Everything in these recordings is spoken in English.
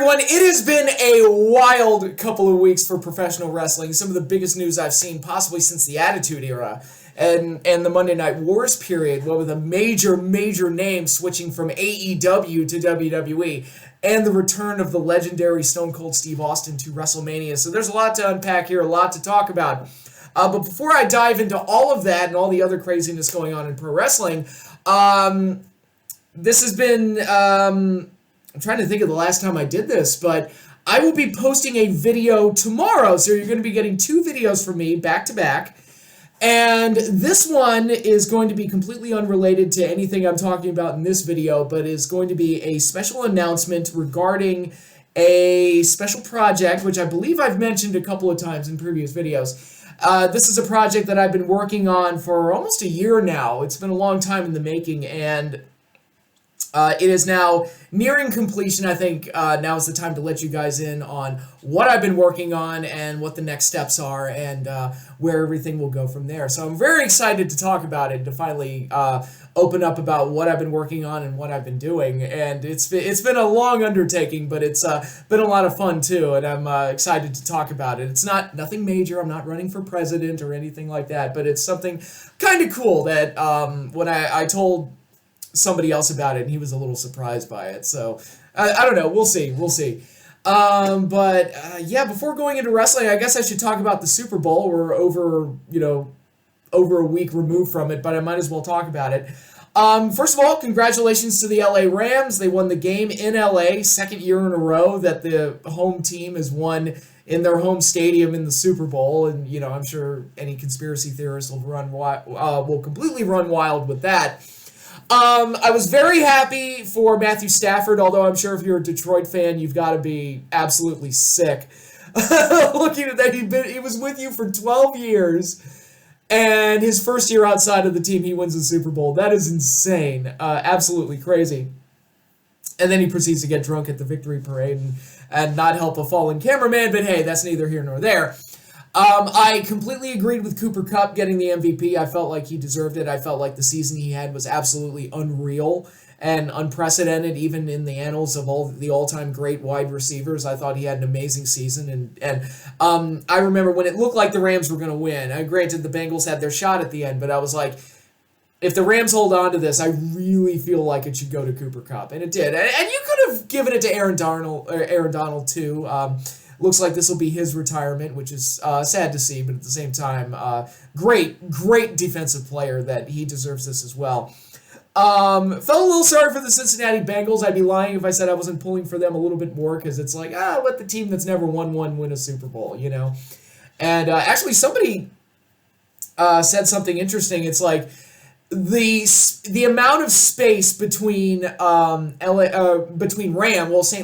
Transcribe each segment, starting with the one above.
everyone. It has been a wild couple of weeks for professional wrestling. Some of the biggest news I've seen possibly since the Attitude Era and the Monday Night Wars period, with a major name switching from AEW to WWE, and the return of the legendary Stone Cold Steve Austin to Wrestlemania. So there's a lot to unpack here, a lot to talk about. But before I dive into all of that and all the other craziness going on in pro wrestling, this has been... I'm trying to think of the last time I did this, but I will be posting a video tomorrow. So you're going to be getting 2 videos from me back to back. And this one is going to be completely unrelated to anything I'm talking about in this video, but is going to be a special announcement regarding a special project, which I believe I've mentioned a couple of times in previous videos. This is a project that I've been working on for almost a year now. It's been a long time in the making, and it is now nearing completion. I think now is the time to let you guys in on what I've been working on and what the next steps are and where everything will go from there. So I'm very excited to talk about it, to finally open up about what I've been working on and what I've been doing. And it's been a long undertaking, but it's been a lot of fun too, and I'm excited to talk about it. It's nothing major. I'm not running for president or anything like that, but it's something kind of cool that when I told somebody else about it, and he was a little surprised by it. So I don't know. We'll see. But before going into wrestling, I guess I should talk about the Super Bowl. We're over a week removed from it, but I might as well talk about it. First of all, congratulations to the LA Rams. They won the game in LA, second year in a row that the home team has won in their home stadium in the Super Bowl, and I'm sure any conspiracy theorists will completely run wild with that. I was very happy for Matthew Stafford, although I'm sure if you're a Detroit fan, you've got to be absolutely sick. Looking at that, he was with you for 12 years, and his first year outside of the team, he wins the Super Bowl. That is insane. Absolutely crazy. And then he proceeds to get drunk at the victory parade and not help a fallen cameraman, but hey, that's neither here nor there. I completely agreed with Cooper Kupp getting the MVP. I felt like he deserved it. I felt like the season he had was absolutely unreal and unprecedented, even in the annals of all the all-time great wide receivers. I thought he had an amazing season, and I remember when it looked like the Rams were going to win. Granted, the Bengals had their shot at the end, but I was like, if the Rams hold on to this, I really feel like it should go to Cooper Kupp, and it did. And you could have given it to Aaron Donald too. Looks like this will be his retirement, which is sad to see, but at the same time, great defensive player that he deserves this as well. Felt a little sorry for the Cincinnati Bengals. I'd be lying if I said I wasn't pulling for them a little bit more, because it's like, let the team that's never won one win a Super Bowl, And actually, somebody said something interesting. It's like, the amount of space between St.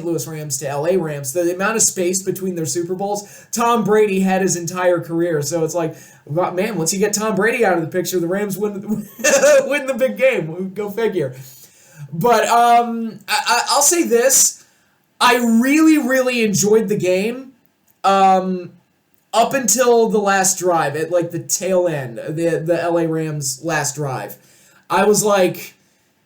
Louis Rams to LA Rams, the amount of space between their Super Bowls, Tom Brady had his entire career. So it's like, man, once you get Tom Brady out of the picture, the Rams win win the big game. Go figure. But I'll say this: I really enjoyed the game. Up until the last drive, at like the tail end, the LA Rams' last drive, I was like,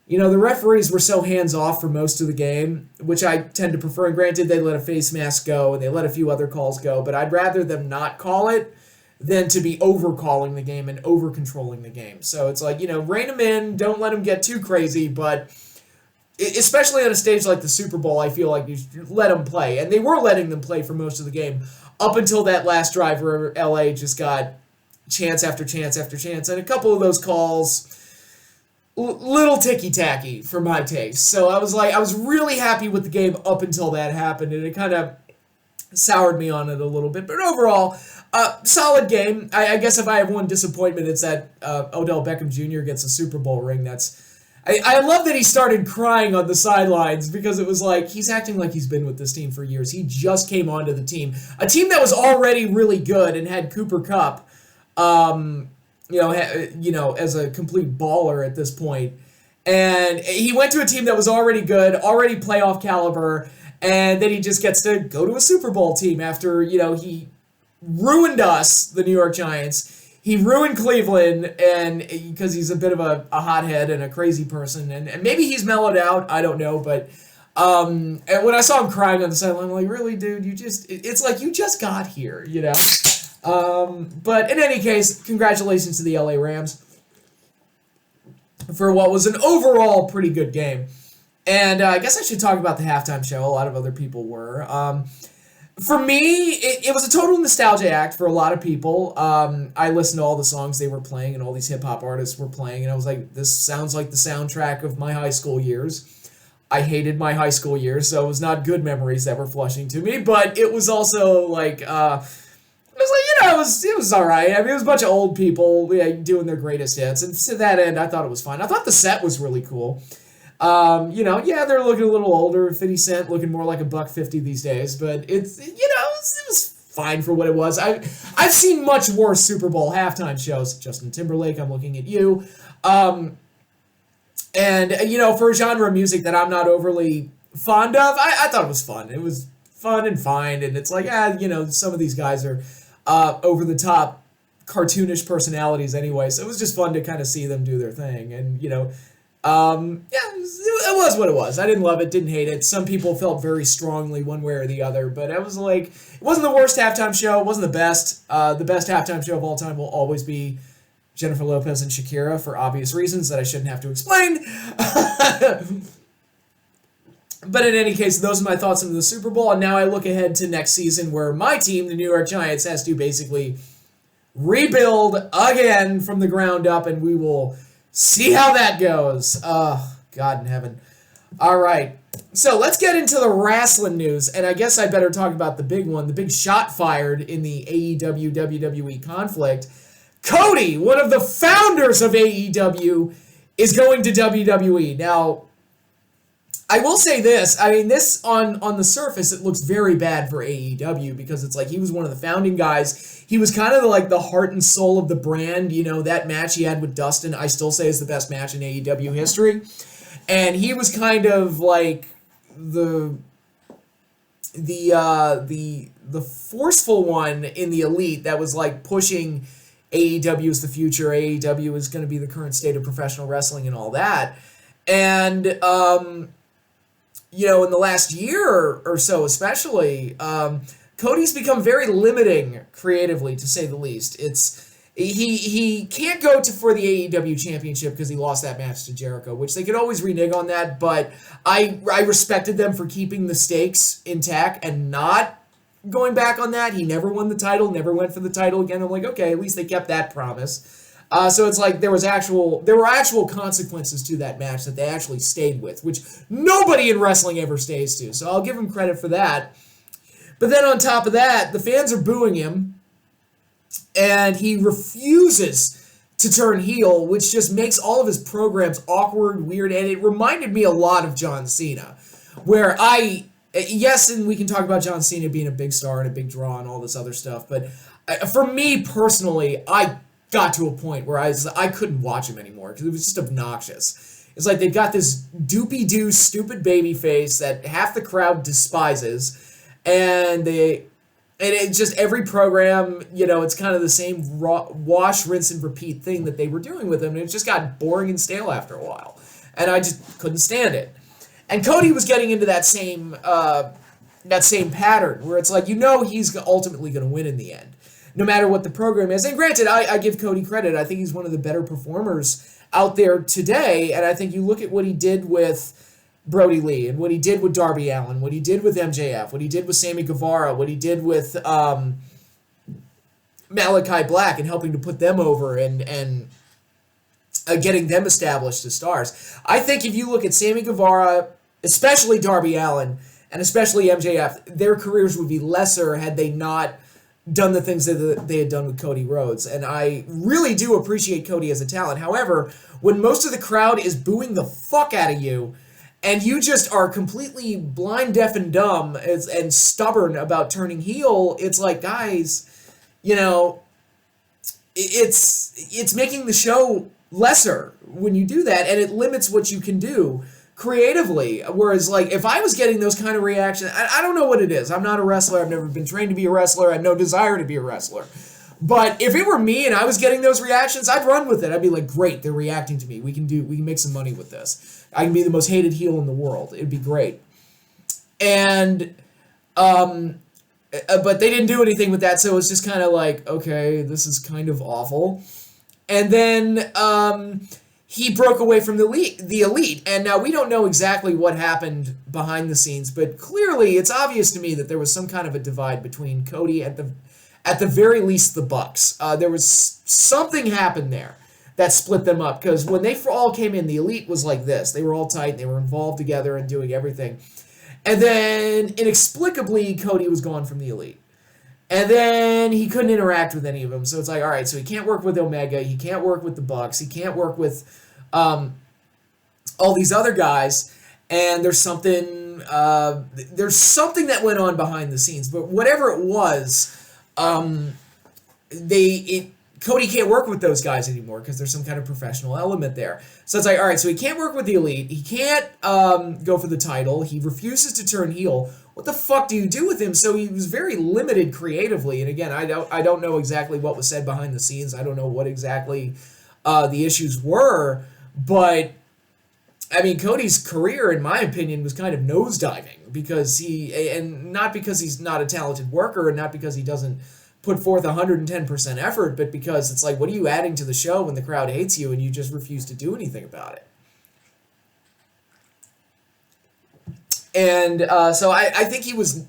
the referees were so hands-off for most of the game, which I tend to prefer. And granted, they let a face mask go, and they let a few other calls go, but I'd rather them not call it than to be over-calling the game and over-controlling the game. So it's like, rein them in, don't let them get too crazy, but especially on a stage like the Super Bowl, I feel like you should let them play. And they were letting them play for most of the game, up until that last drive where LA just got chance after chance after chance. And a couple of those calls, little ticky-tacky for my taste. So I was really happy with the game up until that happened, and it kind of soured me on it a little bit. But overall, solid game. I guess if I have one disappointment, it's that Odell Beckham Jr. gets a Super Bowl ring. I love that he started crying on the sidelines, because it was like, he's acting like he's been with this team for years. He just came onto the team. A team that was already really good and had Cooper Kupp, as a complete baller at this point. And he went to a team that was already good, already playoff caliber, and then he just gets to go to a Super Bowl team after, he ruined us, the New York Giants. He ruined Cleveland, and because he's a bit of a hothead and a crazy person, and maybe he's mellowed out, I don't know, but And when I saw him crying on the sideline, I'm like, really, dude? It's like you just got here, you know? But in any case, congratulations to the LA Rams for what was an overall pretty good game. And I guess I should talk about the halftime show. A lot of other people were. For me, it was a total nostalgia act for a lot of people. I listened to all the songs they were playing and all these hip-hop artists were playing, and I was like, this sounds like the soundtrack of my high school years. I hated my high school years, so it was not good memories that were flushing to me, but it was also like, it was all right. I mean, it was a bunch of old people doing their greatest hits, and to that end, I thought it was fine. I thought the set was really cool. They're looking a little older. 50 Cent looking more like $1.50 these days, but it was fine for what it was. I've seen much worse Super Bowl halftime shows. Justin Timberlake, I'm looking at you. For a genre of music that I'm not overly fond of, I thought it was fun. It was fun and fine, and it's like, some of these guys are over-the-top, cartoonish personalities anyway, so it was just fun to kind of see them do their thing, and, it was what it was. I didn't love it, didn't hate it. Some people felt very strongly one way or the other, but I was like, it wasn't the worst halftime show, it wasn't the best. The best halftime show of all time will always be Jennifer Lopez and Shakira for obvious reasons that I shouldn't have to explain. But in any case, those are my thoughts on the Super Bowl, and now I look ahead to next season where my team, the New York Giants, has to basically rebuild again from the ground up, and we will see how that goes. Oh, God in heaven. All right, so let's get into the wrestling news, and I guess I better talk about the big one, the big shot fired in the AEW WWE conflict. Cody, one of the founders of AEW, is going to WWE. Now, I will say this. I mean, this, on the surface, it looks very bad for AEW because it's like he was one of the founding guys. He was kind of like the heart and soul of the brand. You know, that match he had with Dustin, I still say is the best match in AEW history. And he was kind of like the forceful one in the Elite that was like pushing AEW is the future. AEW is going to be the current state of professional wrestling and all that. And, in the last year or so especially, Cody's become very limiting creatively, to say the least. He can't go for the AEW championship because he lost that match to Jericho, which they could always renege on that, but I respected them for keeping the stakes intact and not going back on that. He never won the title, never went for the title again. I'm like, okay, at least they kept that promise. So it's like there were actual consequences to that match that they actually stayed with, which nobody in wrestling ever stays to. So I'll give him credit for that. But then on top of that, the fans are booing him, and he refuses to turn heel, which just makes all of his programs awkward, weird, and it reminded me a lot of John Cena, where yes, and we can talk about John Cena being a big star and a big draw and all this other stuff, but for me personally, I got to a point where I couldn't watch him anymore because it was just obnoxious. It's like they've got this doopy-doo stupid baby face that half the crowd despises, and it's just every program, it's kind of the same wash, rinse, and repeat thing that they were doing with him, and it just got boring and stale after a while, and I just couldn't stand it. And Cody was getting into that same pattern where it's like, he's ultimately going to win in the end, no matter what the program is. And granted, I give Cody credit. I think he's one of the better performers out there today, and I think you look at what he did with Brody Lee and what he did with Darby Allin, what he did with MJF, what he did with Sammy Guevara, what he did with Malachi Black and helping to put them over and getting them established as stars. I think if you look at Sammy Guevara, especially Darby Allin, and especially MJF, their careers would be lesser had they not done the things that they had done with Cody Rhodes. And I really do appreciate Cody as a talent. However, when most of the crowd is booing the fuck out of you, and you just are completely blind, deaf, and dumb and stubborn about turning heel, it's like, guys, it's making the show lesser when you do that, and it limits what you can do creatively. Whereas, like, if I was getting those kind of reactions, I don't know what it is. I'm not a wrestler. I've never been trained to be a wrestler. I have no desire to be a wrestler. But if it were me and I was getting those reactions, I'd run with it. I'd be like, great, they're reacting to me. We can make some money with this. I can be the most hated heel in the world. It'd be great. And but they didn't do anything with that, so it was just kind of like, okay, this is kind of awful. And then he broke away from the elite, and now we don't know exactly what happened behind the scenes, but clearly it's obvious to me that there was some kind of a divide between Cody at the very least the Bucks. There was something happened there that split them up, because when they all came in, the elite was like this. They were all tight, they were involved together and doing everything. And then inexplicably Cody was gone from the elite. And then he couldn't interact with any of them. So it's like, all right, so he can't work with Omega, he can't work with the Bucks, he can't work with all these other guys. And there's something that went on behind the scenes. But whatever it was, Cody can't work with those guys anymore because there's some kind of professional element there. So it's like, all right, so he can't work with the elite. He can't go for the title. He refuses to turn heel. What the fuck do you do with him? So he was very limited creatively. And again, I don't know exactly what was said behind the scenes. I don't know what exactly the issues were. But, I mean, Cody's career, in my opinion, was kind of nosediving because and not because he's not a talented worker and not because he doesn't put forth 110% effort, but because it's like, what are you adding to the show when the crowd hates you and you just refuse to do anything about it? And so I think he was,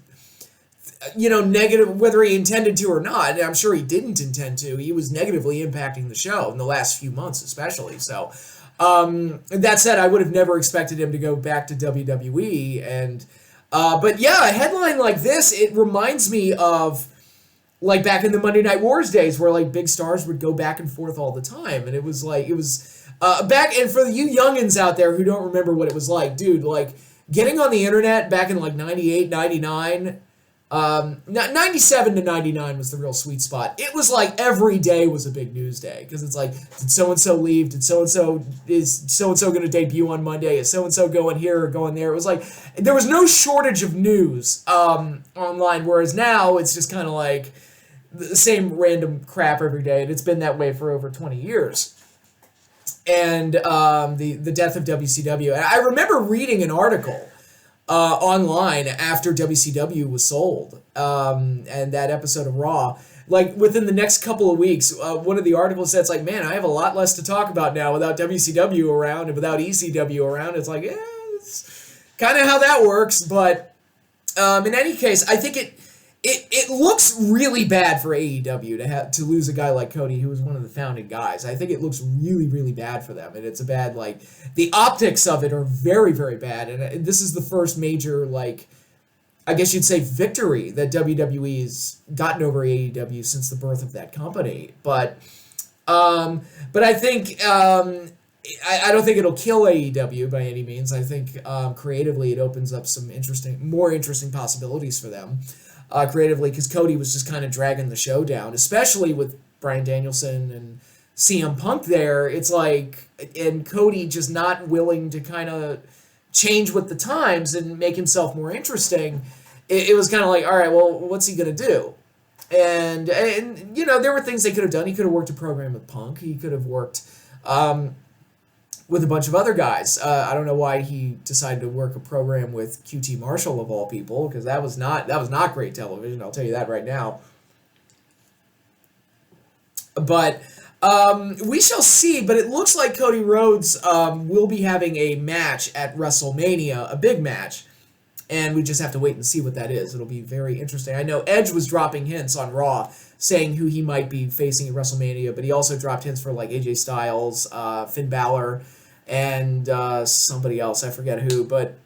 negative, whether he intended to or not, and I'm sure he didn't intend to, he was negatively impacting the show in the last few months especially. So that said, I would have never expected him to go back to WWE. And but yeah, a headline like this, it reminds me of like back in the Monday Night Wars days where like big stars would go back and forth all the time. And it was back, and for you youngins out there who don't remember what it was like, dude, like getting on the internet back in like 98, 99, 97 to 99 was the real sweet spot. It was like every day was a big news day because it's like, did so-and-so leave? Is so-and-so going to debut on Monday? Is so-and-so going here or going there? It was like, there was no shortage of news online, whereas now it's just kind of like the same random crap every day, and it's been that way for over 20 years. And the death of WCW. And I remember reading an article online after WCW was sold, and that episode of Raw. Like, within the next couple of weeks, one of the articles said, it's like, man, I have a lot less to talk about now without WCW around and without ECW around. It's like, yeah, it's kind of how that works. But in any case, I think it looks really bad for AEW to lose a guy like Cody, who was one of the founding guys. I think it looks really, really bad for them, and it's a bad, like, the optics of it are very, very bad, and this is the first major, like, I guess you'd say victory that WWE's gotten over AEW since the birth of that company. But I think I don't think it'll kill AEW by any means. I think creatively it opens up some more interesting possibilities for them. Creatively, because Cody was just kind of dragging the show down, especially with Bryan Danielson and CM Punk there. It's like, and Cody just not willing to kind of change with the times and make himself more interesting. It was kind of like, all right, well, what's he going to do? And there were things they could have done. He could have worked a program with Punk. He could have worked with a bunch of other guys. I don't know why he decided to work a program with QT Marshall of all people, because that was not great television. I'll tell you that right now. But we shall see. But it looks like Cody Rhodes will be having a match at WrestleMania, a big match, and we just have to wait and see what that is. It'll be very interesting. I know Edge was dropping hints on Raw, saying who he might be facing at WrestleMania, but he also dropped hints for like AJ Styles, Finn Balor, and somebody else, I forget who, but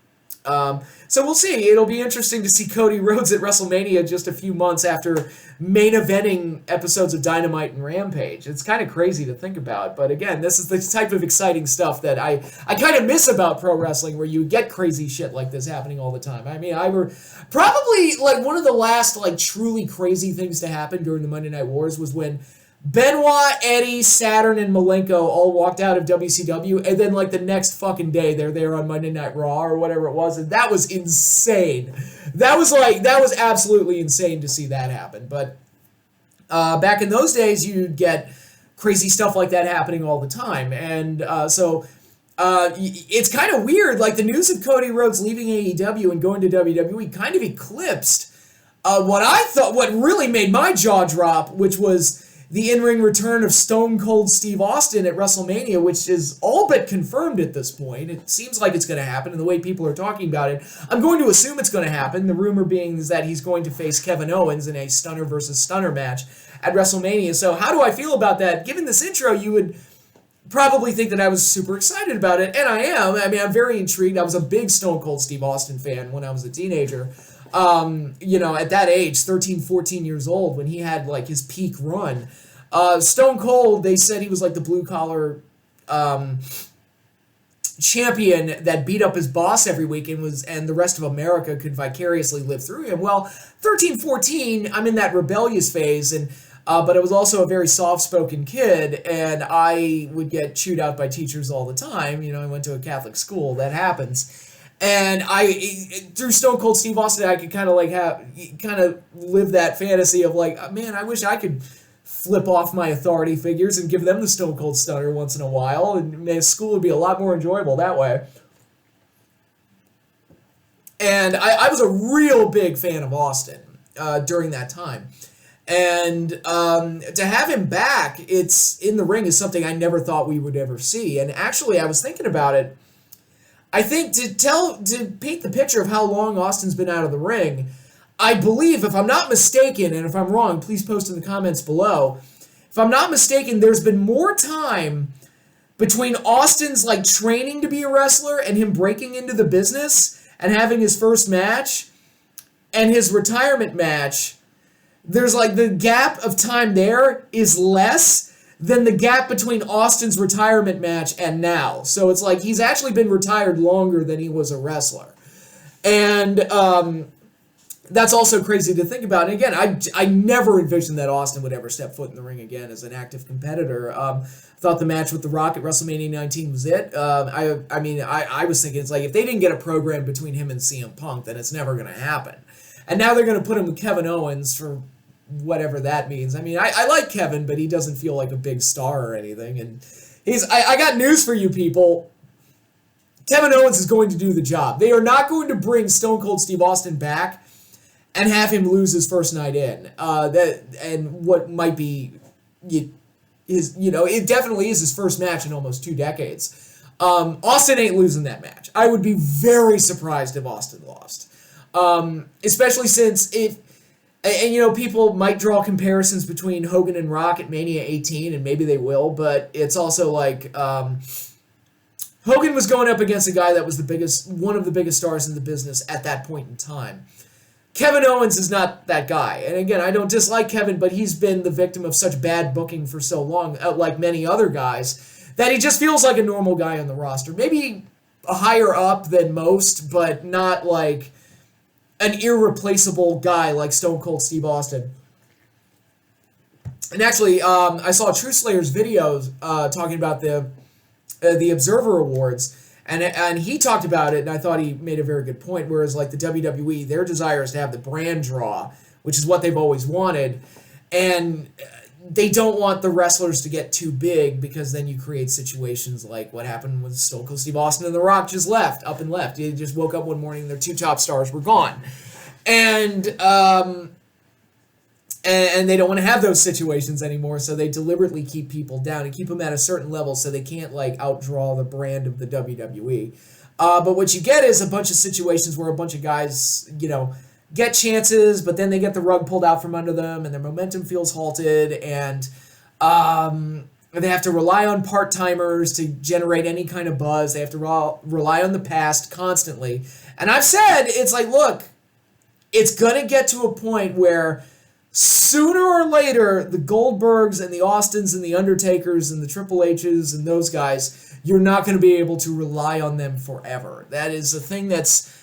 so we'll see. It'll be interesting to see Cody Rhodes at WrestleMania just a few months after main eventing episodes of Dynamite and Rampage. It's kind of crazy to think about, but again, this is the type of exciting stuff that I kind of miss about pro wrestling, where you get crazy shit like this happening all the time. I mean, I were probably like one of the last like truly crazy things to happen during the Monday Night Wars was when Benoit, Eddie, Saturn, and Malenko all walked out of WCW, and then like the next fucking day they're there on Monday Night Raw or whatever it was, and that was insane. That was absolutely insane to see that happen. But back in those days, you'd get crazy stuff like that happening all the time, and so It's kind of weird. Like the news of Cody Rhodes leaving AEW and going to WWE kind of eclipsed what really made my jaw drop, which was the in-ring return of Stone Cold Steve Austin at WrestleMania, which is all but confirmed at this point. It seems like it's going to happen, and the way people are talking about it, I'm going to assume it's going to happen. The rumor being is that he's going to face Kevin Owens in a stunner versus stunner match at WrestleMania. So how do I feel about that? Given this intro, you would probably think that I was super excited about it, and I am. I mean, I'm very intrigued. I was a big Stone Cold Steve Austin fan when I was a teenager. At that age, 13, 14 years old, when he had like his peak run. Stone Cold, they said he was like the blue collar champion that beat up his boss every week and the rest of America could vicariously live through him. Well, 13, 14, I'm in that rebellious phase, and but I was also a very soft-spoken kid, and I would get chewed out by teachers all the time. I went to a Catholic school. That happens. And through Stone Cold Steve Austin, I could kind of live that fantasy of like, man, I wish I could flip off my authority figures and give them the Stone Cold Stunner once in a while, and man, school would be a lot more enjoyable that way. And I was a real big fan of Austin during that time. And to have him back, it's in the ring is something I never thought we would ever see. And actually, I was thinking about it. I think to paint the picture of how long Austin's been out of the ring, I believe, if I'm not mistaken, and if I'm wrong, please post in the comments below. If I'm not mistaken, there's been more time between Austin's like training to be a wrestler and him breaking into the business and having his first match and his retirement match. There's like the gap of time there is less than the gap between Austin's retirement match and now. So it's like he's actually been retired longer than he was a wrestler. And that's also crazy to think about. And again, I never envisioned that Austin would ever step foot in the ring again as an active competitor. I thought the match with The Rock at WrestleMania 19 was it. I was thinking, it's like, if they didn't get a program between him and CM Punk, then it's never going to happen. And now they're going to put him with Kevin Owens for whatever that means. I mean, I like Kevin, but he doesn't feel like a big star or anything. And I got news for you people. Kevin Owens is going to do the job. They are not going to bring Stone Cold Steve Austin back and have him lose his first night in. What might be it definitely is his first match in almost 2 decades. Austin ain't losing that match. I would be very surprised if Austin lost. Especially since people might draw comparisons between Hogan and Rock at Mania 18, and maybe they will, but it's also like Hogan was going up against a guy that was one of the biggest stars in the business at that point in time. Kevin Owens is not that guy. And again, I don't dislike Kevin, but he's been the victim of such bad booking for so long, like many other guys, that he just feels like a normal guy on the roster. Maybe a higher up than most, but not like an irreplaceable guy like Stone Cold Steve Austin. And actually, I saw Truth Slayer's videos talking about the Observer Awards, and he talked about it, and I thought he made a very good point, whereas like the WWE, their desire is to have the brand draw, which is what they've always wanted, and they don't want the wrestlers to get too big, because then you create situations like what happened with Stone Cold Steve Austin and The Rock just up and left. They just woke up one morning and their 2 top stars were gone. And they don't want to have those situations anymore, so they deliberately keep people down and keep them at a certain level so they can't like outdraw the brand of the WWE. But what you get is a bunch of situations where a bunch of guys, get chances, but then they get the rug pulled out from under them, and their momentum feels halted, and they have to rely on part-timers to generate any kind of buzz. They have to rely on the past constantly. And I've said, it's like, look, it's going to get to a point where sooner or later, the Goldbergs and the Austins and the Undertakers and the Triple H's and those guys, you're not going to be able to rely on them forever. That is a thing that's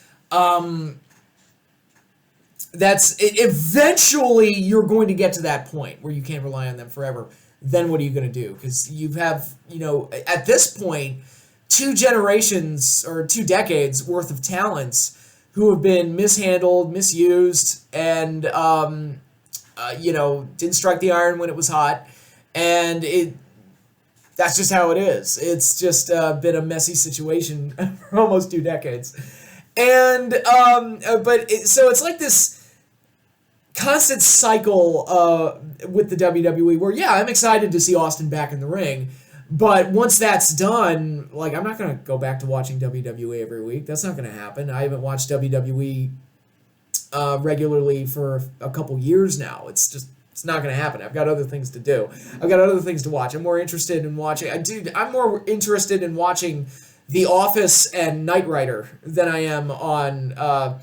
eventually you're going to get to that point where you can't rely on them forever. Then what are you going to do? Because you have, at this point, 2 generations or 2 decades worth of talents who have been mishandled, misused, and didn't strike the iron when it was hot. And That's just how it is. It's just been a messy situation for almost 2 decades. And, so it's like this constant cycle with the WWE where, yeah, I'm excited to see Austin back in the ring. But once that's done, like, I'm not going to go back to watching WWE every week. That's not going to happen. I haven't watched WWE regularly for a couple years now. It's not going to happen. I've got other things to do. I've got other things to watch. I'm more interested in watching. I'm more interested in watching The Office and Knight Rider than I am on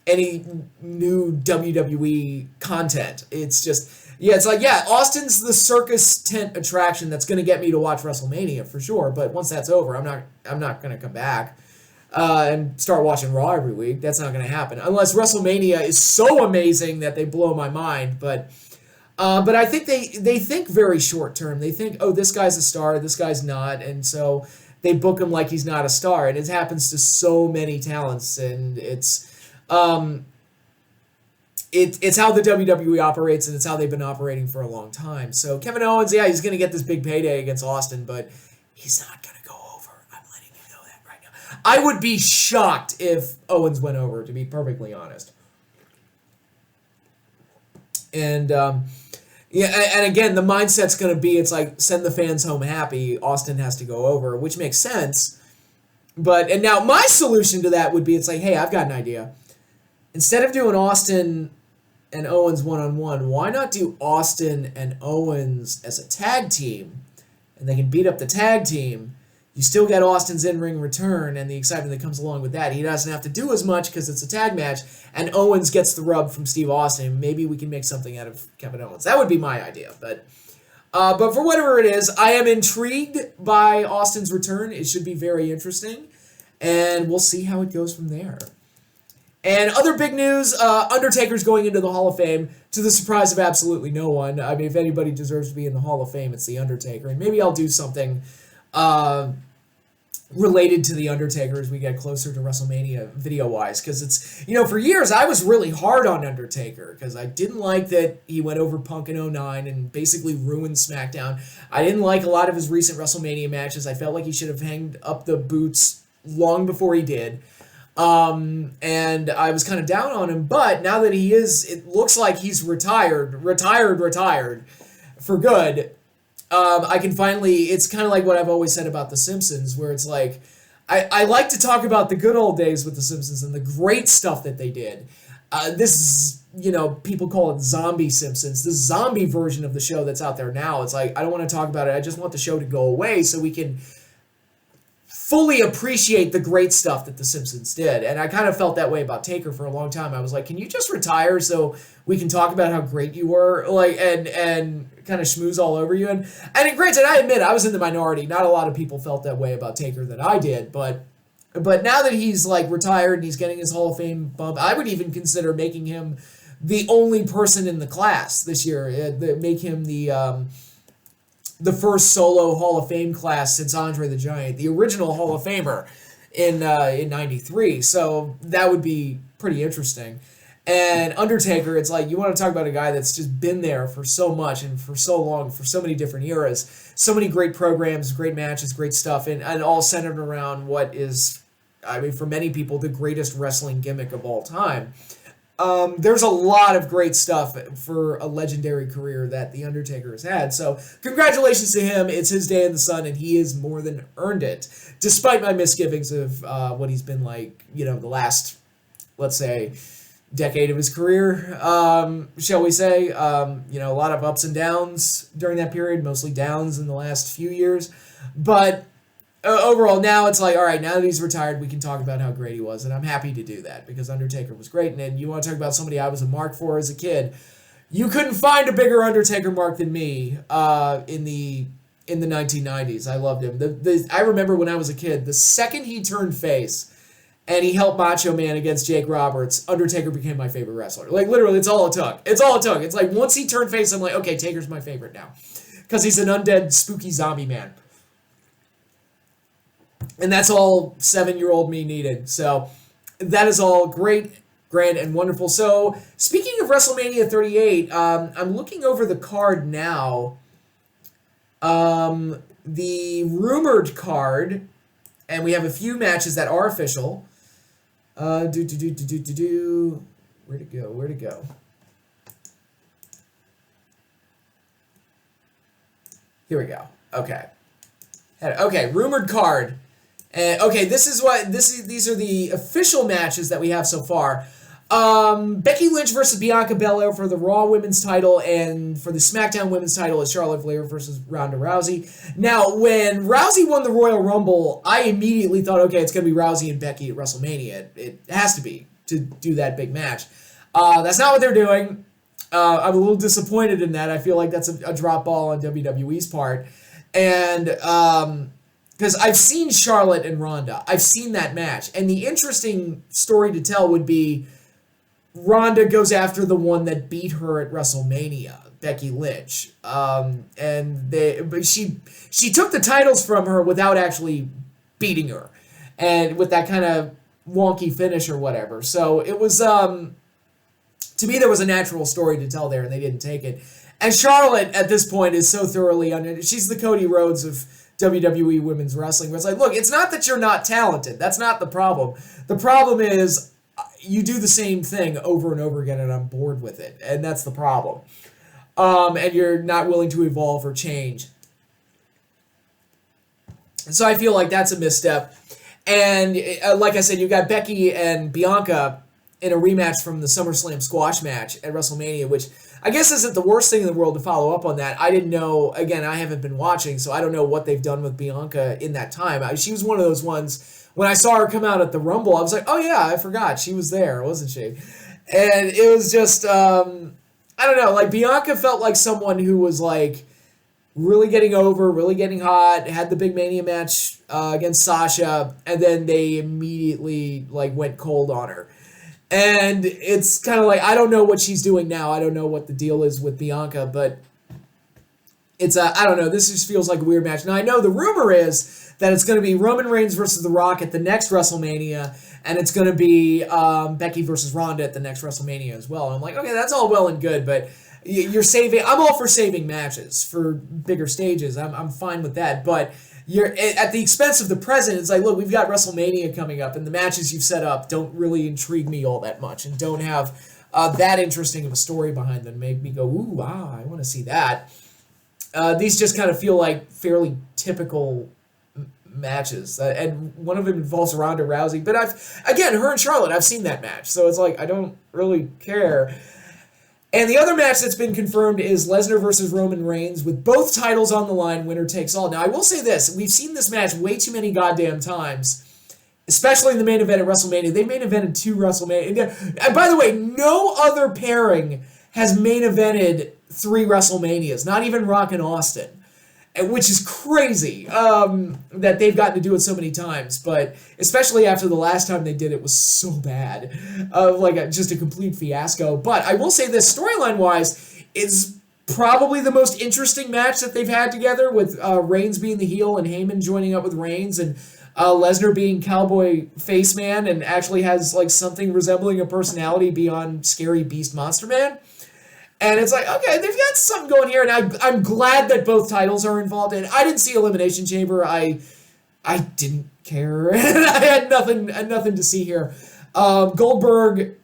any new WWE content. It's just, yeah, it's like, yeah, Austin's the circus tent attraction that's going to get me to watch WrestleMania for sure. But once that's over, I'm not going to come back and start watching Raw every week. That's not going to happen unless WrestleMania is so amazing that they blow my mind. But I think they think very short term. They think, oh, this guy's a star, this guy's not, and so they book him like he's not a star. And it happens to so many talents, and it's how the WWE operates, and it's how they've been operating for a long time. So Kevin Owens, yeah, he's going to get this big payday against Austin, but he's not going to go over. I'm letting you know that right now. I would be shocked if Owens went over, to be perfectly honest. And yeah, and again, the mindset's going to be, it's like, send the fans home happy. Austin has to go over, which makes sense. And now my solution to that would be, it's like, hey, I've got an idea. Instead of doing Austin and Owens one-on-one, why not do Austin and Owens as a tag team? And they can beat up the tag team. You still get Austin's in-ring return and the excitement that comes along with that. He doesn't have to do as much because it's a tag match, and Owens gets the rub from Steve Austin. Maybe we can make something out of Kevin Owens. That would be my idea. But for whatever it is, I am intrigued by Austin's return. It should be very interesting, and we'll see how it goes from there. And other big news, Undertaker's going into the Hall of Fame to the surprise of absolutely no one. I mean, if anybody deserves to be in the Hall of Fame, it's The Undertaker. And maybe I'll do something related to The Undertaker as we get closer to WrestleMania video-wise. Because it's, for years I was really hard on Undertaker because I didn't like that he went over Punk in 2009 and basically ruined SmackDown. I didn't like a lot of his recent WrestleMania matches. I felt like he should have hanged up the boots long before he did. And I was kind of down on him, but now that he is, it looks like he's retired for good. I can finally, it's kind of like what I've always said about The Simpsons, where it's like, I like to talk about the good old days with The Simpsons and the great stuff that they did. This is, people call it zombie Simpsons, the zombie version of the show that's out there now. It's like, I don't want to talk about it. I just want the show to go away so we can fully appreciate the great stuff that The Simpsons did. And I kind of felt that way about Taker for a long time. I was like, can you just retire so we can talk about how great you were? And kind of schmooze all over you. And granted, I admit, I was in the minority. Not a lot of people felt that way about Taker that I did. But now that he's retired and he's getting his Hall of Fame bump, I would even consider making him the only person in the class this year. Make him the first solo Hall of Fame class since Andre the Giant, the original Hall of Famer in 93. So that would be pretty interesting. And Undertaker, it's like, you want to talk about a guy that's just been there for so much and for so long, for so many different eras, so many great programs, great matches, great stuff, and all centered around what is, for many people, the greatest wrestling gimmick of all time. There's a lot of great stuff for a legendary career that The Undertaker has had. So congratulations to him. It's his day in the sun, and he has more than earned it, despite my misgivings of what he's been like, the last, let's say, decade of his career, shall we say. A lot of ups and downs during that period, mostly downs in the last few years. But overall, now it's like, all right, now that he's retired, we can talk about how great he was, and I'm happy to do that because Undertaker was great. And then you want to talk about somebody I was a mark for as a kid. You couldn't find a bigger Undertaker mark than me in the 1990s. I loved him. I remember when I was a kid, the second he turned face and he helped Macho Man against Jake Roberts, Undertaker became my favorite wrestler. Literally, it's all it took. It's like, once he turned face, I'm like, okay, Taker's my favorite now because he's an undead, spooky zombie man. And that's all 7-year-old me needed. So that is all great, grand, and wonderful. So speaking of WrestleMania 38, I'm looking over the card now. the rumored card, and we have a few matches that are official. Where'd it go? Where'd it go? Here we go. Okay. Okay, rumored card. Okay, these are the official matches that we have so far. Becky Lynch versus Bianca Belair for the Raw Women's title, and for the SmackDown Women's title is Charlotte Flair versus Ronda Rousey. Now, when Rousey won the Royal Rumble, I immediately thought, okay, it's going to be Rousey and Becky at WrestleMania. It has to be to do that big match. That's not what they're doing. I'm a little disappointed in that. I feel like that's a drop ball on WWE's part. And because I've seen Charlotte and Ronda. I've seen that match. And the interesting story to tell would be Ronda goes after the one that beat her at WrestleMania, Becky Lynch. But she took the titles from her without actually beating her. And with that kind of wonky finish or whatever. So it was... to me, there was a natural story to tell there, and they didn't take it. And Charlotte, at this point, is so thoroughly under... She's the Cody Rhodes of WWE Women's Wrestling, where it's like, look, it's not that you're not talented. That's not the problem. The problem is you do the same thing over and over again, and I'm bored with it. And that's the problem. And you're not willing to evolve or change. And so I feel like that's a misstep. And like I said, you got Becky and Bianca in a rematch from the SummerSlam squash match at WrestleMania, which I guess isn't the worst thing in the world to follow up on that. I didn't know, again, I haven't been watching, so I don't know what they've done with Bianca in that time. She was one of those ones, when I saw her come out at the Rumble, I was like, oh yeah, I forgot, she was there, wasn't she? And it was just, I don't know, like Bianca felt like someone who was like, really getting over, really getting hot, had the big Mania match against Sasha, and then they immediately like went cold on her. And it's kind of like, I don't know what she's doing now. I don't know what the deal is with Bianca, but it's I don't know. This just feels like a weird match. Now, I know the rumor is that it's going to be Roman Reigns versus The Rock at the next WrestleMania, and it's going to be Becky versus Ronda at the next WrestleMania as well. And I'm like, okay, that's all well and good, but you're saving... I'm all for saving matches for bigger stages. I'm fine with that, but... You're at the expense of the present. It's like, look, we've got WrestleMania coming up, and the matches you've set up don't really intrigue me all that much, and don't have that interesting of a story behind them. Make me go, ooh, wow, I want to see that. These just kind of feel like fairly typical matches, and one of them involves Ronda Rousey. But her and Charlotte, I've seen that match, so it's like I don't really care. And the other match that's been confirmed is Lesnar versus Roman Reigns, with both titles on the line, winner takes all. Now, I will say this. We've seen this match way too many goddamn times, especially in the main event at WrestleMania. They main evented 2 WrestleMania. And by the way, no other pairing has main evented 3 WrestleManias, not even Rock and Austin, which is crazy that they've gotten to do it so many times. But especially after the last time they did it was so bad, just a complete fiasco. But I will say this, storyline-wise, is probably the most interesting match that they've had together, with Reigns being the heel and Heyman joining up with Reigns, and Lesnar being cowboy face man and actually has like something resembling a personality beyond scary beast monster man. And it's like, okay, they've got something going here, and I'm glad that both titles are involved. And I didn't see Elimination Chamber. I didn't care. I had nothing to see here. Goldberg,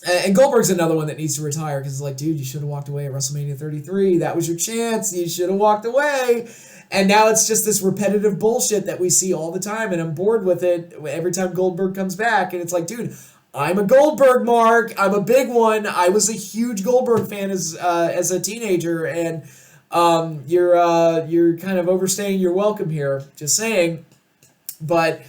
and Goldberg's another one that needs to retire, because it's like, dude, you should have walked away at WrestleMania 33. That was your chance. You should have walked away. And now it's just this repetitive bullshit that we see all the time, and I'm bored with it every time Goldberg comes back. And it's like, dude, I'm a Goldberg mark. I'm a big one. I was a huge Goldberg fan as a teenager, and you're kind of overstaying your welcome here. Just saying. But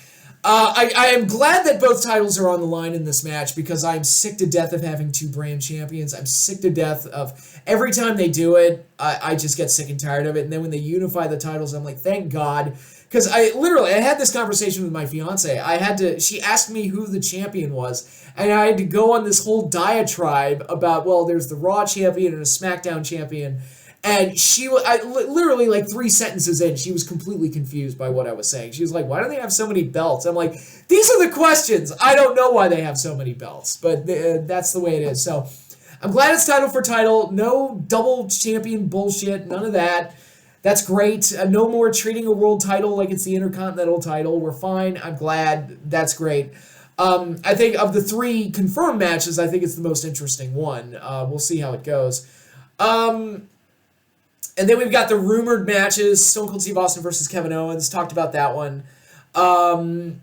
I am glad that both titles are on the line in this match, because I'm sick to death of having 2 brand champions. I'm sick to death of every time they do it. I just get sick and tired of it. And then when they unify the titles, I'm like, thank God. Because I had this conversation with my fiance. She asked me who the champion was, and I had to go on this whole diatribe about, well, there's the Raw champion and a SmackDown champion. And literally like 3 sentences in, she was completely confused by what I was saying. She was like, why do they have so many belts? I'm like, these are the questions. I don't know why they have so many belts, but that's the way it is. So I'm glad it's title for title. No double champion bullshit. None of that. That's great. No more treating a world title like it's the Intercontinental title. We're fine. I'm glad. That's great. I think of the 3 confirmed matches, I think it's the most interesting one. We'll see how it goes. And then we've got the rumored matches: Stone Cold Steve Austin versus Kevin Owens. Talked about that one. Drew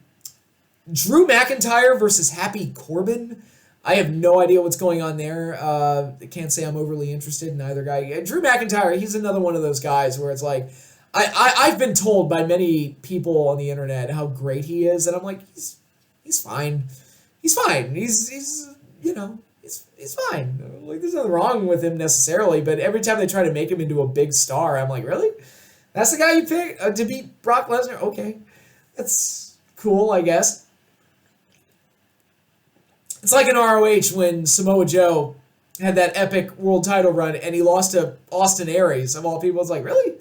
McIntyre versus Happy Corbin. I have no idea what's going on there. I can't say I'm overly interested in either guy. Drew McIntyre, he's another one of those guys where it's like, I've been told by many people on the internet how great he is, and I'm like, he's fine. He's fine. He's you know, he's fine. Like, there's nothing wrong with him necessarily, but every time they try to make him into a big star, I'm like, really? That's the guy you pick to beat Brock Lesnar? Okay. That's cool, I guess. It's like in ROH when Samoa Joe had that epic world title run and he lost to Austin Aries. Of all people, it's like, really?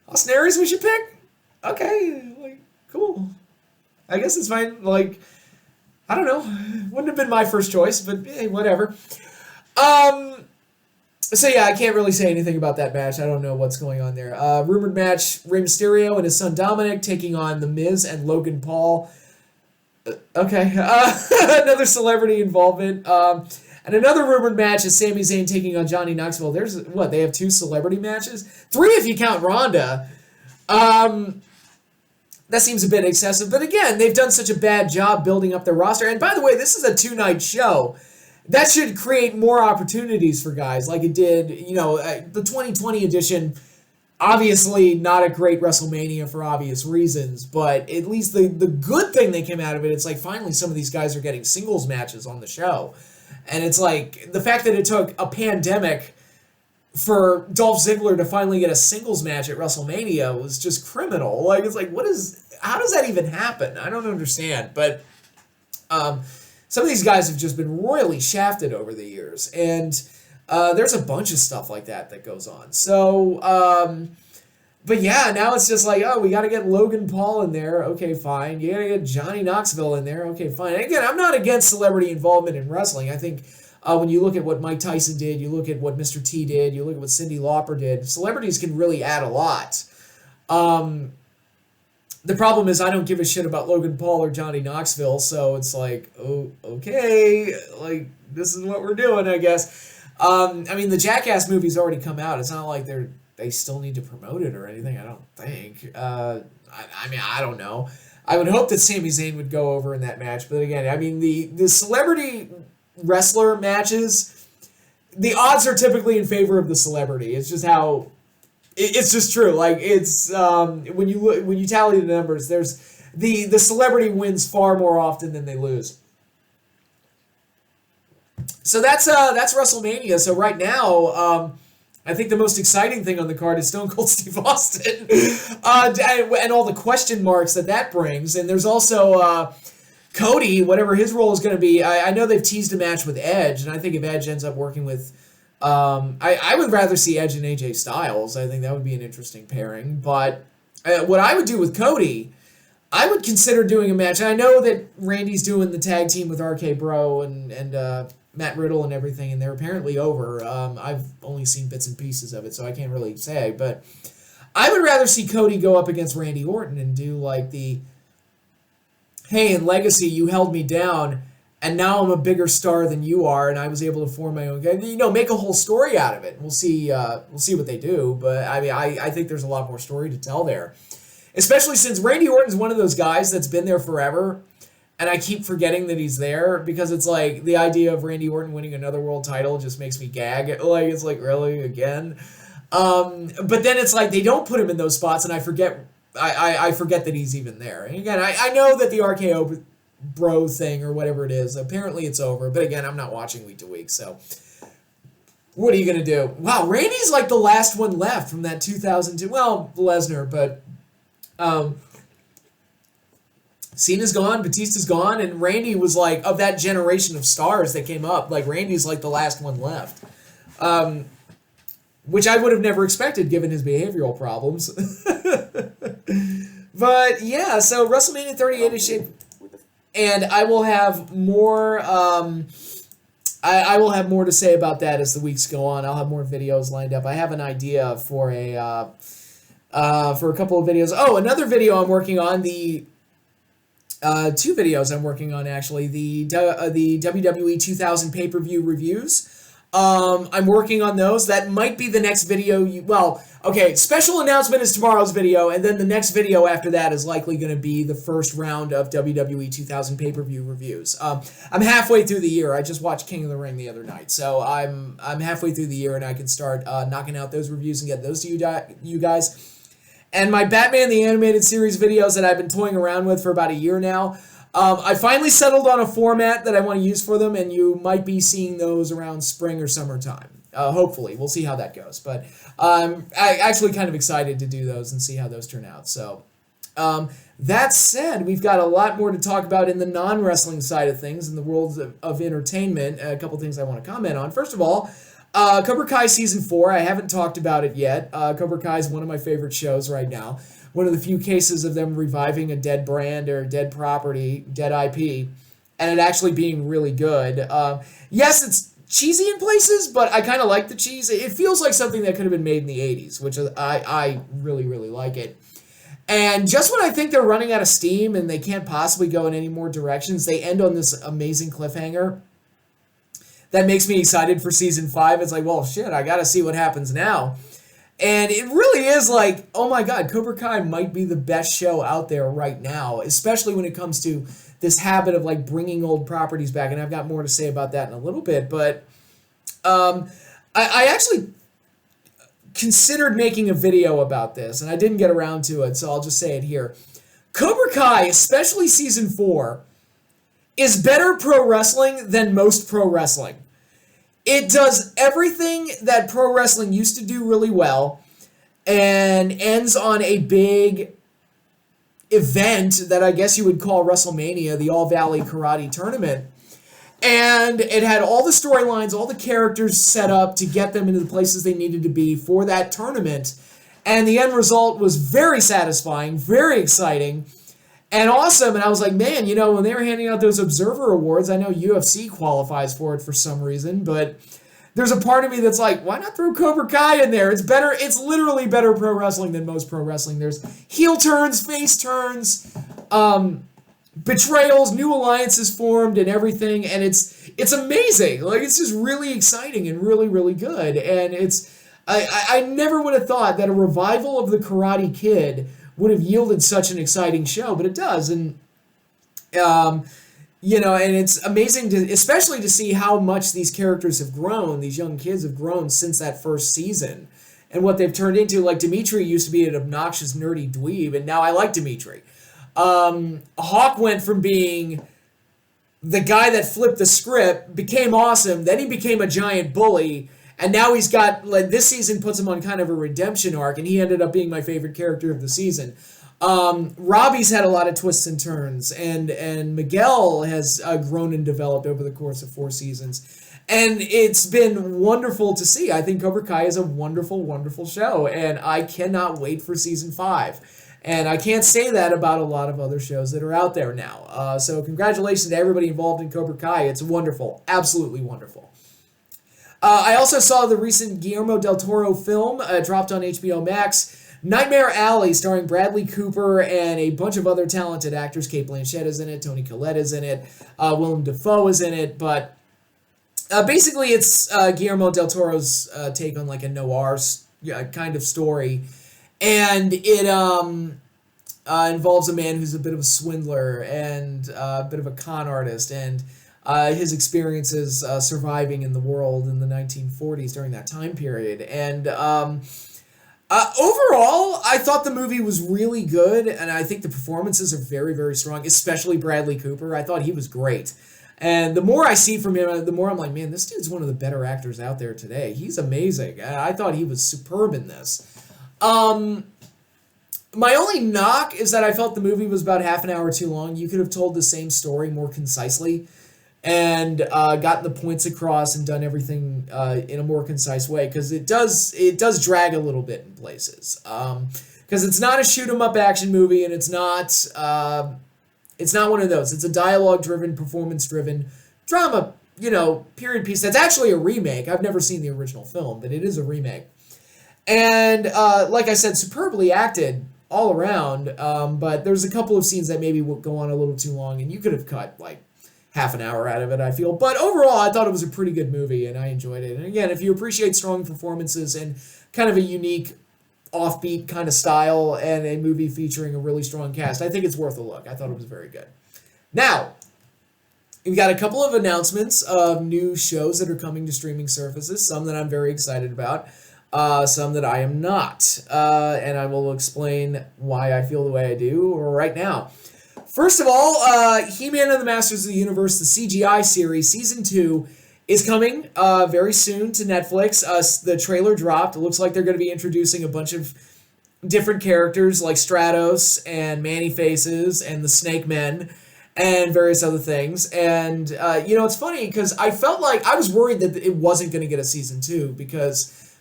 Austin Aries we should pick? Okay, like, cool. I guess it's fine. Like, I don't know. Wouldn't have been my first choice, but hey, whatever. So yeah, I can't really say anything about that match. I don't know what's going on there. Rumored match: Rey Mysterio and his son Dominic taking on The Miz and Logan Paul. Okay. Another celebrity involvement. And another rumored match is Sami Zayn taking on Johnny Knoxville. There's, what, they have 2 celebrity matches? 3 if you count Ronda. That seems a bit excessive. But again, they've done such a bad job building up their roster. And by the way, this is a 2-night show. That should create more opportunities for guys like it did, the 2020 edition. Obviously not a great WrestleMania for obvious reasons, but at least the good thing that came out of it, it's like finally some of these guys are getting singles matches on the show. And it's like the fact that it took a pandemic for Dolph Ziggler to finally get a singles match at WrestleMania was just criminal. Like, it's like, how does that even happen? I don't understand. But some of these guys have just been royally shafted over the years. And there's a bunch of stuff like that goes on. So, but yeah, now it's just like, oh, we got to get Logan Paul in there. Okay, fine. You got to get Johnny Knoxville in there. Okay, fine. And again, I'm not against celebrity involvement in wrestling. I think when you look at what Mike Tyson did, you look at what Mr. T did, you look at what Cyndi Lauper did, celebrities can really add a lot. The problem is I don't give a shit about Logan Paul or Johnny Knoxville, so it's like, oh, okay, like, this is what we're doing, I guess. I mean, the Jackass movie's already come out. It's not like they still need to promote it or anything, I don't think. I mean, I don't know. I would hope that Sami Zayn would go over in that match, but again, I mean, the celebrity wrestler matches, the odds are typically in favor of the celebrity. It's just how... It's just true. Like, it's when you tally the numbers, there's the celebrity wins far more often than they lose. So that's WrestleMania. So right now, I think the most exciting thing on the card is Stone Cold Steve Austin, and all the question marks that brings. And there's also Cody, whatever his role is going to be. I know they've teased a match with Edge, and I think if Edge ends up working with I would rather see Edge and AJ Styles. I think that would be an interesting pairing. But what I would do with Cody, I would consider doing a match. And I know that Randy's doing the tag team with RK Bro and Matt Riddle and everything, and they're apparently over. I've only seen bits and pieces of it, so I can't really say. But I would rather see Cody go up against Randy Orton and do like the, hey, in Legacy, you held me down, and now I'm a bigger star than you are, and I was able to form my own game. Make a whole story out of it. We'll see what they do, but I mean, I think there's a lot more story to tell there, especially since Randy Orton's one of those guys that's been there forever, and I keep forgetting that he's there because it's like the idea of Randy Orton winning another world title just makes me gag. Like, it's like, really, again? But then it's like they don't put him in those spots, and I forget that he's even there. And again, I know that the RKO Bro thing or whatever it is, apparently it's over, but again, I'm not watching week to week, so what are you gonna do? Wow, Randy's like the last one left from that 2002, well, Lesnar, but Cena's gone, Batista's gone, and Randy was like, of that generation of stars that came up, like Randy's like the last one left, which I would have never expected given his behavioral problems. But yeah, so WrestleMania 38 is shaped. And I will have more. I will have more to say about that as the weeks go on. I'll have more videos lined up. I have an idea for a for a couple of videos. Oh, another video I'm working on, two videos I'm working on actually, the WWE 2000 pay-per-view reviews. I'm working on those. That might be the next video. Okay, special announcement is tomorrow's video, and then the next video after that is likely going to be the first round of WWE 2000 pay-per-view reviews. I'm halfway through the year. I just watched King of the Ring the other night, so I'm halfway through the year, and I can start knocking out those reviews and get those to you guys. And my Batman the Animated Series videos that I've been toying around with for about a year now, I finally settled on a format that I want to use for them, and you might be seeing those around spring or summertime. Hopefully. We'll see how that goes. But I'm actually kind of excited to do those and see how those turn out. So that said, we've got a lot more to talk about in the non-wrestling side of things, in the world of entertainment. A couple things I want to comment on. First of all, Cobra Kai Season 4, I haven't talked about it yet. Cobra Kai is one of my favorite shows right now. One of the few cases of them reviving a dead brand or dead property, dead IP, and it actually being really good. Yes, it's cheesy in places, but I kind of like the cheese. It feels like something that could have been made in the 80s, which I really, really like it. And just when I think they're running out of steam and they can't possibly go in any more directions, they end on this amazing cliffhanger that makes me excited for Season 5. It's like, well, shit, I gotta see what happens now. And it really is like, oh my god, Cobra Kai might be the best show out there right now, especially when it comes to this habit of like bringing old properties back. And I've got more to say about that in a little bit. But I actually considered making a video about this, and I didn't get around to it, so I'll just say it here. Cobra Kai, especially Season 4, is better pro wrestling than most pro wrestling. It does everything that pro wrestling used to do really well and ends on a big event that I guess you would call Wrestlemania, the All Valley Karate Tournament. And it had all the storylines, all the characters set up to get them into the places they needed to be for that tournament. And the end result was very satisfying, very exciting, and awesome. And I was like, man, you know, when they were handing out those Observer Awards, I know UFC qualifies for it for some reason, but there's a part of me that's like, why not throw Cobra Kai in there? It's better. It's literally better pro wrestling than most pro wrestling. There's heel turns, face turns, betrayals, new alliances formed, and everything. And it's amazing. Like, it's just really exciting and really, really good. And I never would have thought that a revival of the Karate Kid would have yielded such an exciting show, but it does. And you know, and it's amazing to, especially to see how much these characters have grown, these young kids have grown since that first season, and what they've turned into. Like, Dimitri used to be an obnoxious, nerdy dweeb, and now I like Dimitri. Hawk went from being the guy that flipped the script, became awesome, then he became a giant bully, and now he's got, like, this season puts him on kind of a redemption arc, and he ended up being my favorite character of the season. Robbie's had a lot of twists and turns, and Miguel has grown and developed over the course of 4 seasons. And it's been wonderful to see. I think Cobra Kai is a wonderful, wonderful show, and I cannot wait for Season 5. And I can't say that about a lot of other shows that are out there now. So congratulations to everybody involved in Cobra Kai. It's wonderful. Absolutely wonderful. I also saw the recent Guillermo del Toro film, dropped on HBO Max, Nightmare Alley, starring Bradley Cooper and a bunch of other talented actors. Cate Blanchett is in it, Toni Collette is in it, Willem Dafoe is in it, but basically it's Guillermo del Toro's take on like a noir kind of story, and it involves a man who's a bit of a swindler and a bit of a con artist, and his experiences surviving in the world in the 1940s during that time period. And overall, I thought the movie was really good, and I think the performances are very, very strong, especially Bradley Cooper. I thought he was great. And the more I see from him, the more I'm like, man, this dude's one of the better actors out there today. He's amazing. I thought he was superb in this. My only knock is that I felt the movie was about half an hour too long. You could have told the same story more concisely and gotten the points across and done everything in a more concise way, because it does drag a little bit in places. Because it's not a shoot-'em-up action movie, and it's not one of those. It's a dialogue-driven, performance-driven drama, period piece. That's actually a remake. I've never seen the original film, but it is a remake. And like I said, superbly acted all around. But there's a couple of scenes that maybe would go on a little too long, and you could have cut like half an hour out of it, I feel. But overall, I thought it was a pretty good movie, and I enjoyed it. And again, if you appreciate strong performances and kind of a unique, offbeat kind of style and a movie featuring a really strong cast, I think it's worth a look. I thought it was very good. Now, we've got a couple of announcements of new shows that are coming to streaming services, some that I'm very excited about, some that I am not. And I will explain why I feel the way I do right now. First of all, He-Man and the Masters of the Universe, the CGI series, Season 2, is coming very soon to Netflix. The trailer dropped. It looks like they're going to be introducing a bunch of different characters like Stratos and Man-E-Faces and the Snake Men and various other things. And, it's funny because I felt like I was worried that it wasn't going to get a Season 2 because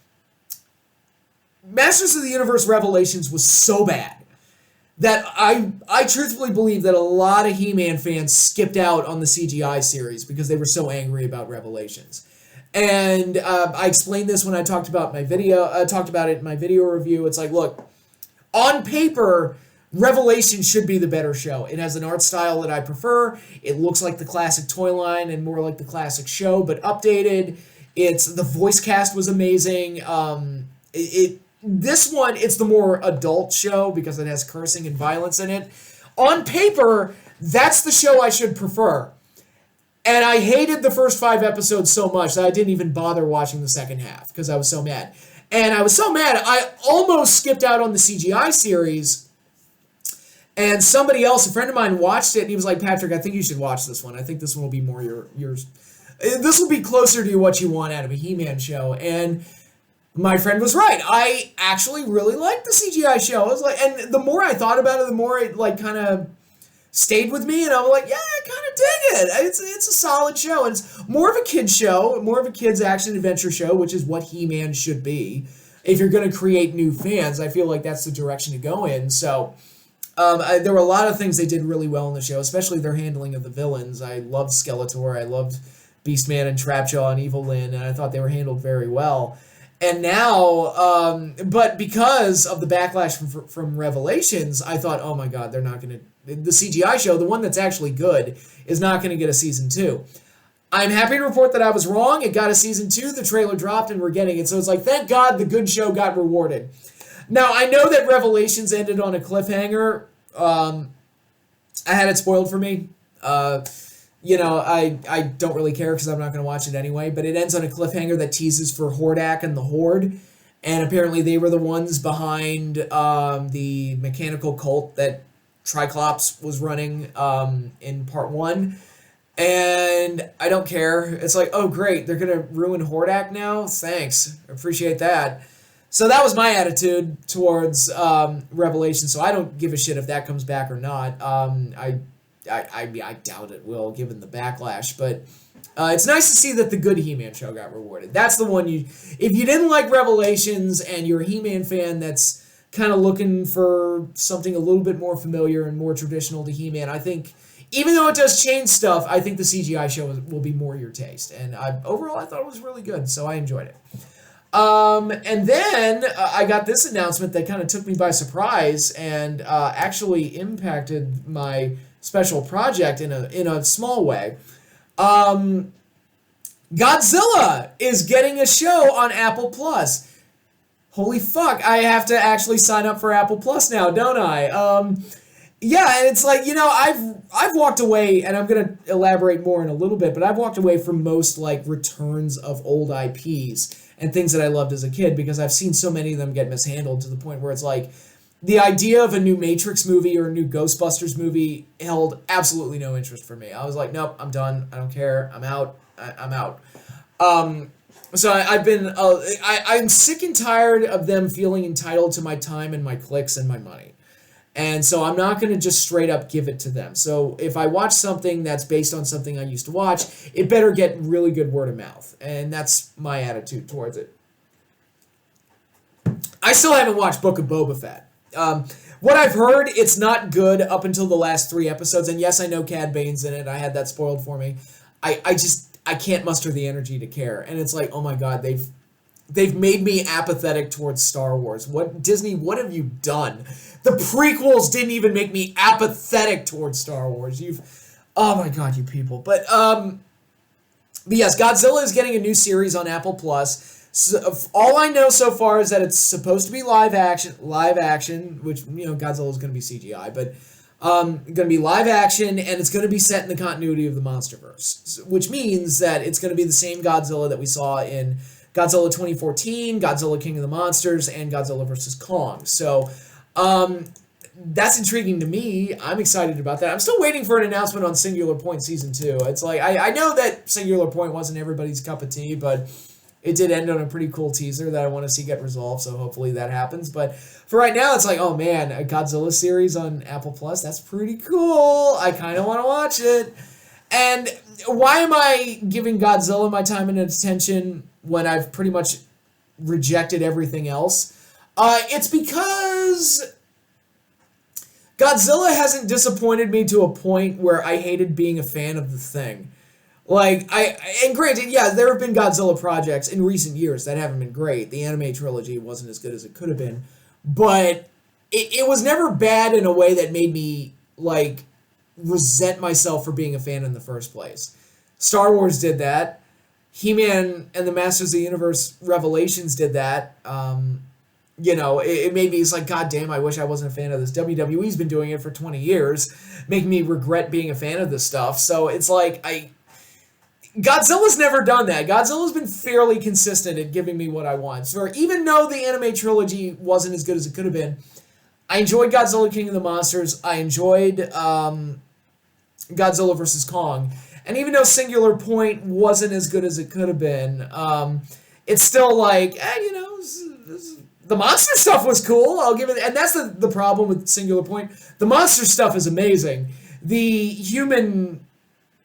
Masters of the Universe Revelations was so bad that I truthfully believe that a lot of He-Man fans skipped out on the CGI series because they were so angry about Revelations. And I explained this when I talked about it in my video review. It's like, look, on paper, Revelation should be the better show. It has an art style that I prefer. It looks like the classic toy line and more like the classic show, but updated. The voice cast was amazing. This one, it's the more adult show because it has cursing and violence in it. On paper, that's the show I should prefer. And I hated the first 5 episodes so much that I didn't even bother watching the second half because I was so mad. And I was so mad, I almost skipped out on the CGI series. And somebody else, a friend of mine, watched it and he was like, Patrick, I think you should watch this one. I think this one will be more yours. This will be closer to what you want out of a He-Man show. And my friend was right. I actually really liked the CGI show. I was like, and the more I thought about it, the more it like kind of stayed with me, and I was like, yeah, I kind of dig it. It's a solid show. And it's more of a kid's show, more of a kid's action adventure show, which is what He-Man should be. If you're going to create new fans, I feel like that's the direction to go in. So there were a lot of things they did really well in the show, especially their handling of the villains. I loved Skeletor. I loved Beastman and Trapjaw and Evil Lyn, and I thought they were handled very well. And now, but because of the backlash from Revelations, I thought, oh my God, they're not going to... The CGI show, the one that's actually good, is not going to get a Season 2. I'm happy to report that I was wrong. It got a Season 2. The trailer dropped and we're getting it. So it's like, thank God the good show got rewarded. Now, I know that Revelations ended on a cliffhanger. I had it spoiled for me. I don't really care because I'm not going to watch it anyway, but it ends on a cliffhanger that teases for Hordak and the Horde, and apparently they were the ones behind the mechanical cult that Triclops was running in Part 1, and I don't care. It's like, oh great, they're going to ruin Hordak now? Thanks. Appreciate that. So that was my attitude towards Revelation, so I don't give a shit if that comes back or not. I doubt it will, given the backlash, but it's nice to see that the good He-Man show got rewarded. That's the one if you didn't like Revelations and you're a He-Man fan that's kind of looking for something a little bit more familiar and more traditional to He-Man, I think, even though it does change stuff, I think the CGI show will be more your taste. And overall, I thought it was really good, so I enjoyed it. And then I got this announcement that kind of took me by surprise and actually impacted my special project in a small way. Godzilla is getting a show on Apple Plus. Holy fuck, I have to actually sign up for Apple Plus now, don't I? Yeah, and it's like, I've walked away, and I'm going to elaborate more in a little bit, but I've walked away from most, like, returns of old IPs and things that I loved as a kid because I've seen so many of them get mishandled to the point where it's like, the idea of a new Matrix movie or a new Ghostbusters movie held absolutely no interest for me. I was like, nope, I'm done. I don't care. I'm out. I'm out. So I'm sick and tired of them feeling entitled to my time and my clicks and my money. And so I'm not going to just straight up give it to them. So if I watch something that's based on something I used to watch, it better get really good word of mouth. And that's my attitude towards it. I still haven't watched Book of Boba Fett. What I've heard, it's not good up until the last 3 episodes. And yes, I know Cad Bane's in it. I had that spoiled for me. I can't muster the energy to care. And it's like, oh my God, they've made me apathetic towards Star Wars. Disney, what have you done? The prequels didn't even make me apathetic towards Star Wars. Oh my god, you people. But yes, Godzilla is getting a new series on Apple Plus. So, all I know so far is that it's supposed to be live action, which, Godzilla is going to be CGI, but going to be live action, and it's going to be set in the continuity of the MonsterVerse, which means that it's going to be the same Godzilla that we saw in Godzilla 2014, Godzilla King of the Monsters, and Godzilla vs. Kong. So, that's intriguing to me. I'm excited about that. I'm still waiting for an announcement on Singular Point Season 2. It's like, I know that Singular Point wasn't everybody's cup of tea, but it did end on a pretty cool teaser that I want to see get resolved, so hopefully that happens. But for right now, it's like, oh man, a Godzilla series on Apple Plus, that's pretty cool. I kind of want to watch it. And why am I giving Godzilla my time and attention when I've pretty much rejected everything else? It's because Godzilla hasn't disappointed me to a point where I hated being a fan of the thing. And granted, yeah, there have been Godzilla projects in recent years that haven't been great. The anime trilogy wasn't as good as it could have been, but it was never bad in a way that made me, resent myself for being a fan in the first place. Star Wars did that. He-Man and the Masters of the Universe Revelations did that. It made me, it's like, God damn, I wish I wasn't a fan of this. WWE's been doing it for 20 years, making me regret being a fan of this stuff. So it's like, Godzilla's never done that. Godzilla's been fairly consistent at giving me what I want. So even though the anime trilogy wasn't as good as it could have been, I enjoyed Godzilla King of the Monsters. I enjoyed Godzilla vs. Kong. And even though Singular Point wasn't as good as it could have been, it's still like, the monster stuff was cool. I'll give it, and that's the problem with Singular Point. The monster stuff is amazing. The human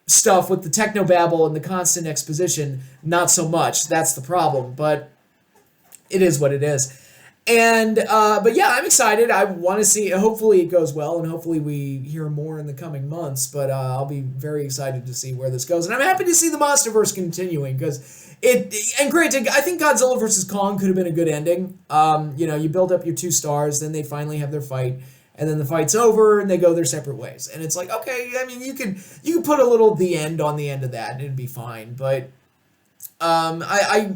stuff with the technobabble and the constant exposition, not so much. That's the problem, but it is what it is. And but yeah, I'm excited. I want to see. Hopefully, it goes well, and hopefully, we hear more in the coming months. But I'll be very excited to see where this goes, and I'm happy to see the MonsterVerse continuing because And granted, I think Godzilla vs. Kong could have been a good ending. You build up your 2 stars, then they finally have their fight, and then the fight's over, and they go their separate ways. And it's like, okay, I mean, you could put a little the end on the end of that, and it'd be fine. But I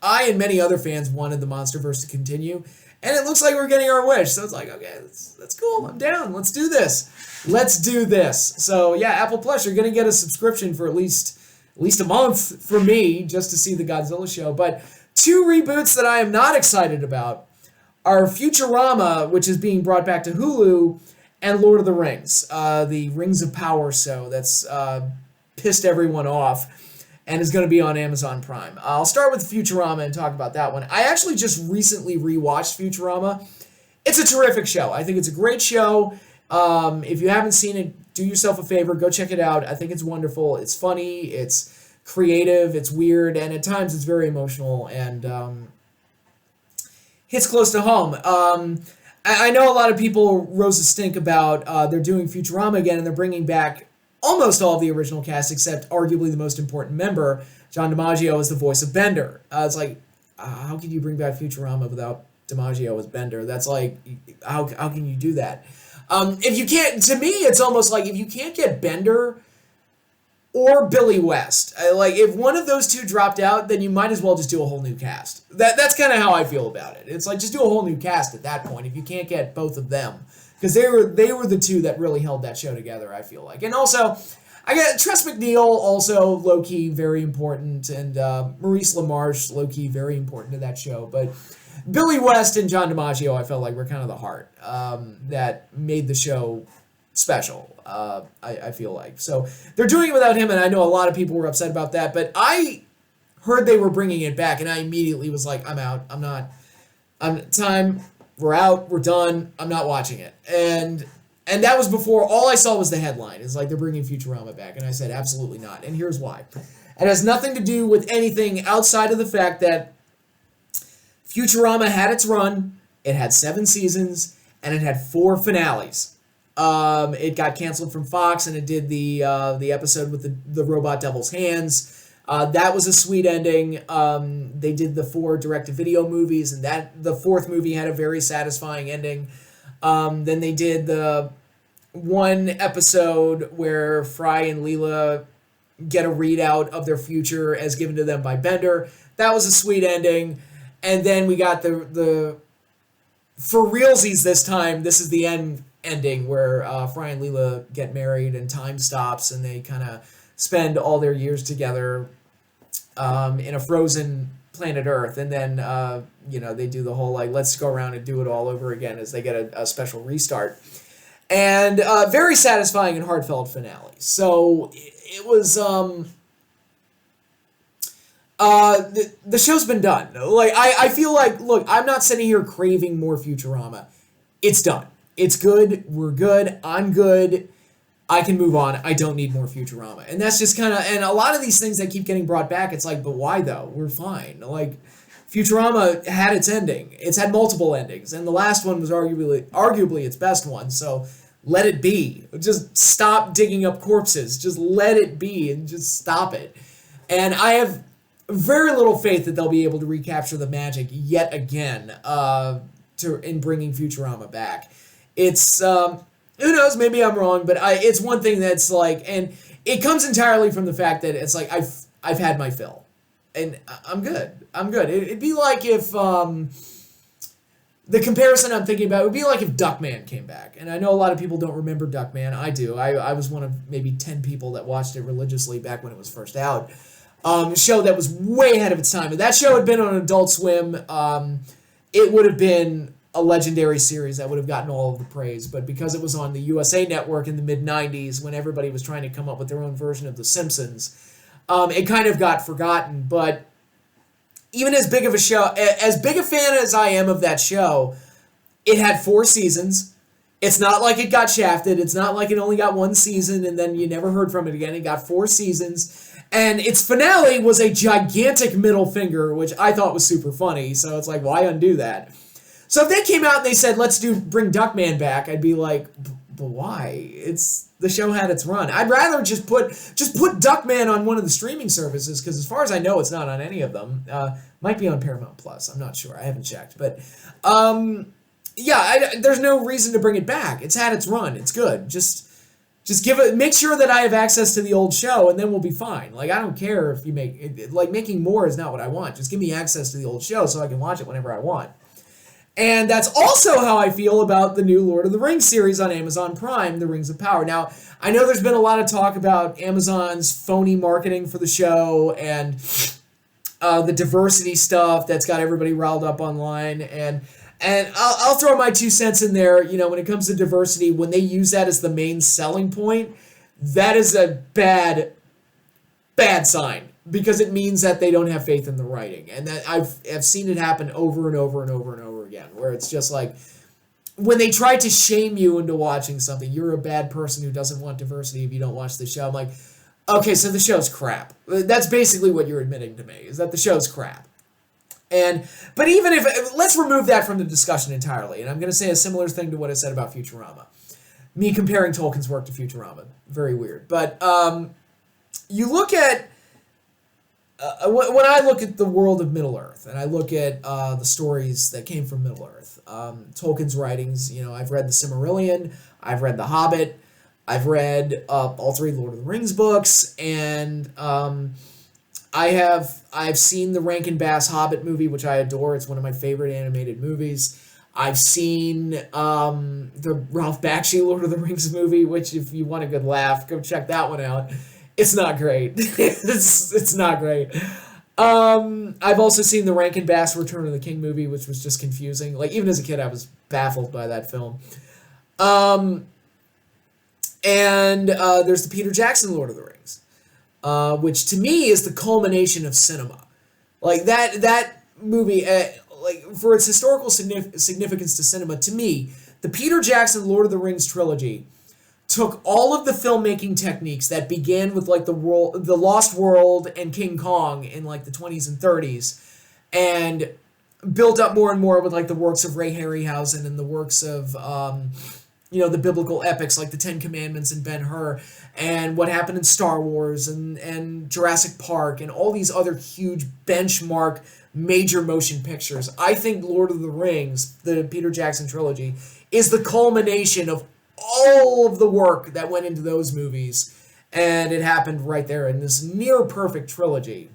and many other fans wanted the MonsterVerse to continue, and it looks like we're getting our wish. So it's like, okay, that's cool. I'm down. Let's do this. So yeah, Apple Plus, you're gonna get a subscription for at least a month from me just to see the Godzilla show. But 2 reboots that I am not excited about are Futurama, which is being brought back to Hulu, and Lord of the Rings, the Rings of Power show that's pissed everyone off and is going to be on Amazon Prime. I'll start with Futurama and talk about that one. I actually just recently rewatched Futurama. It's a terrific show. I think it's a great show. If you haven't seen it, do yourself a favor, go check it out. I think it's wonderful. It's funny, it's creative, it's weird, and at times it's very emotional and hits close to home. I know a lot of people rose a stink about they're doing Futurama again and they're bringing back almost all of the original cast except arguably the most important member. John DiMaggio is the voice of Bender. It's like, how can you bring back Futurama without DiMaggio as Bender? That's like, how can you do that? If you can't, to me, it's almost like if you can't get Bender or Billy West, if one of those 2 dropped out, then you might as well just do a whole new cast. That's kind of how I feel about it. It's like, just do a whole new cast at that point if you can't get both of them. Because they were the 2 that really held that show together, I feel like. And also, I got Tress MacNeille, also low-key very important, and Maurice LaMarche, low-key very important to that show. But Billy West and John DiMaggio, I felt like, were kind of the heart that made the show special, I feel like. So they're doing it without him, and I know a lot of people were upset about that, but I heard they were bringing it back, and I immediately was like, I'm out. We're out, we're done, I'm not watching it. And that was before, all I saw was the headline. It's like, they're bringing Futurama back, and I said, absolutely not, and here's why. It has nothing to do with anything outside of the fact that Futurama had its run, it had 7 seasons, and it had 4 finales. It got canceled from Fox, and it did the episode with the robot devil's hands. That was a sweet ending. They did the 4 direct-to-video movies, and the 4th movie had a very satisfying ending. Then they did the one episode where Fry and Leela get a readout of their future as given to them by Bender. That was a sweet ending. And then we got the for realsies this time, this is the ending where Fry and Leela get married and time stops and they kind of spend all their years together in a frozen planet Earth. And then, they do the whole, like, let's go around and do it all over again as they get a special restart. And very satisfying and heartfelt finale. So it was... the show's been done. Like, I feel like, look, I'm not sitting here craving more Futurama. It's done. It's good. We're good. I'm good. I can move on. I don't need more Futurama. And that's just kind of, and a lot of these things that keep getting brought back, it's like, but why though? We're fine. Like, Futurama had its ending. It's had multiple endings, and the last one was arguably its best one, so let it be. Just stop digging up corpses. Just let it be and just stop it. And I have very little faith that they'll be able to recapture the magic yet again in bringing Futurama back. It's, who knows, maybe I'm wrong, but it's one thing that's like, and it comes entirely from the fact that it's like, I've had my fill. And I'm good. It'd be like if, the comparison I'm thinking about would be like if Duckman came back. And I know a lot of people don't remember Duckman. I do. I was one of maybe 10 people that watched it religiously back when it was first out. A show that was way ahead of its time. If that show had been on Adult Swim, it would have been a legendary series that would have gotten all of the praise. But because it was on the USA Network in the mid-90s, when everybody was trying to come up with their own version of The Simpsons, it kind of got forgotten. But even as big of a show, as big a fan as I am of that show, it had 4 seasons. It's not like it got shafted. It's not like it only got 1 season and then you never heard from it again. It got 4 seasons. And its finale was a gigantic middle finger, which I thought was super funny. So it's like, why undo that? So if they came out and they said, let's bring Duckman back, I'd be like, but why? The show had its run. I'd rather just put Duckman on one of the streaming services, because as far as I know, it's not on any of them. Might be on Paramount Plus. I'm not sure. I haven't checked. But there's no reason to bring it back. It's had its run. It's good. Just make sure that I have access to the old show, and then we'll be fine. Like, I don't care if you making more is not what I want. Just give me access to the old show so I can watch it whenever I want. And that's also how I feel about the new Lord of the Rings series on Amazon Prime, The Rings of Power. Now, I know there's been a lot of talk about Amazon's phony marketing for the show and the diversity stuff that's got everybody riled up online. And I'll throw my 2 cents in there. When it comes to diversity, when they use that as the main selling point, that is a bad sign, because it means that they don't have faith in the writing. And that I've seen it happen over and over and over and over again, where it's just like, when they try to shame you into watching something, you're a bad person who doesn't want diversity if you don't watch the show. I'm like, okay, so the show's crap. That's basically what you're admitting to me, is that the show's crap. But even if, let's remove that from the discussion entirely, and I'm going to say a similar thing to what I said about Futurama. Me comparing Tolkien's work to Futurama. Very weird. But you look at, when I look at the world of Middle-earth, and I look at the stories that came from Middle-earth, Tolkien's writings, I've read the Silmarillion, I've read the Hobbit, I've read all 3 Lord of the Rings books, and I've seen the Rankin Bass Hobbit movie, which I adore. It's one of my favorite animated movies. I've seen the Ralph Bakshi Lord of the Rings movie, which, if you want a good laugh, go check that one out. It's not great. it's not great. I've also seen the Rankin Bass Return of the King movie, which was just confusing. Like, even as a kid, I was baffled by that film. And there's the Peter Jackson Lord of the Rings, which to me is the culmination of cinema. Like, that movie, for its historical significance to cinema, to me, the Peter Jackson Lord of the Rings trilogy took all of the filmmaking techniques that began with, like, the Lost World and King Kong in, like, the 20s and 30s, and built up more and more with, like, the works of Ray Harryhausen and the works of the biblical epics like the Ten Commandments and Ben-Hur, and what happened in Star Wars and Jurassic Park and all these other huge benchmark major motion pictures. I think Lord of the Rings, the Peter Jackson trilogy, is the culmination of all of the work that went into those movies, and it happened right there in this near perfect trilogy.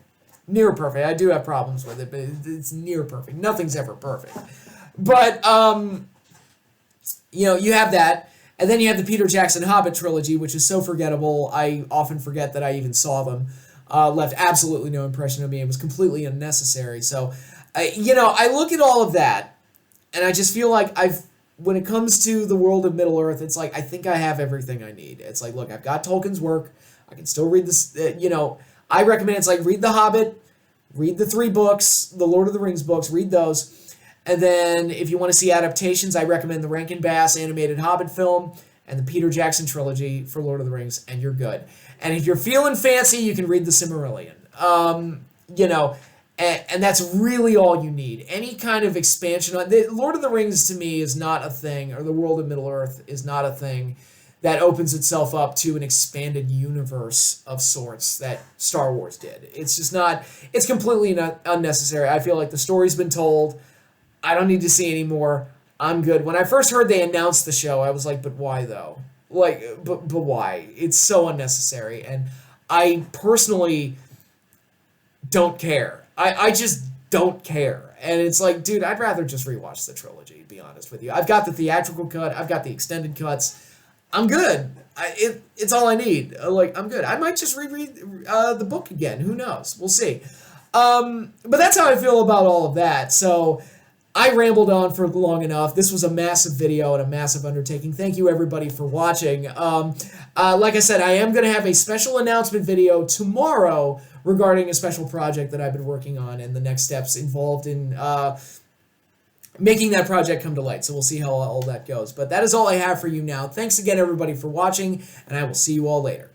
Near perfect. I do have problems with it, but it's near perfect. Nothing's ever perfect. But you have that, and then you have the Peter Jackson Hobbit trilogy, which is so forgettable. I often forget that I even saw them. Left absolutely no impression on me. It was completely unnecessary. So, I look at all of that, and I just feel like when it comes to the world of Middle Earth, it's like I think I have everything I need. It's like, look, I've got Tolkien's work. I can still read this. I recommend it's like read The Hobbit, read the 3 books, the Lord of the Rings books, read those. And then if you want to see adaptations, I recommend the Rankin Bass animated Hobbit film and the Peter Jackson trilogy for Lord of the Rings, and you're good. And if you're feeling fancy, you can read the Silmarillion. And that's really all you need. Any kind of expansion on Lord of the Rings to me is not a thing, or the world of Middle Earth is not a thing that opens itself up to an expanded universe of sorts that Star Wars did. It's just not, it's completely unnecessary. I feel like the story's been told. I don't need to see any more. I'm good. When I first heard they announced the show, I was like, but why though? But why? It's so unnecessary. And I personally don't care. I just don't care. And it's like, dude, I'd rather just rewatch the trilogy, to be honest with you. I've got the theatrical cut. I've got the extended cuts. I'm good. It's all I need. I'm good. I might just reread the book again. Who knows? We'll see. But that's how I feel about all of that. So I rambled on for long enough. This was a massive video and a massive undertaking. Thank you, everybody, for watching. Like I said, I am going to have a special announcement video tomorrow regarding a special project that I've been working on and the next steps involved in making that project come to light. So we'll see how all that goes. But that is all I have for you now. Thanks again, everybody, for watching, and I will see you all later.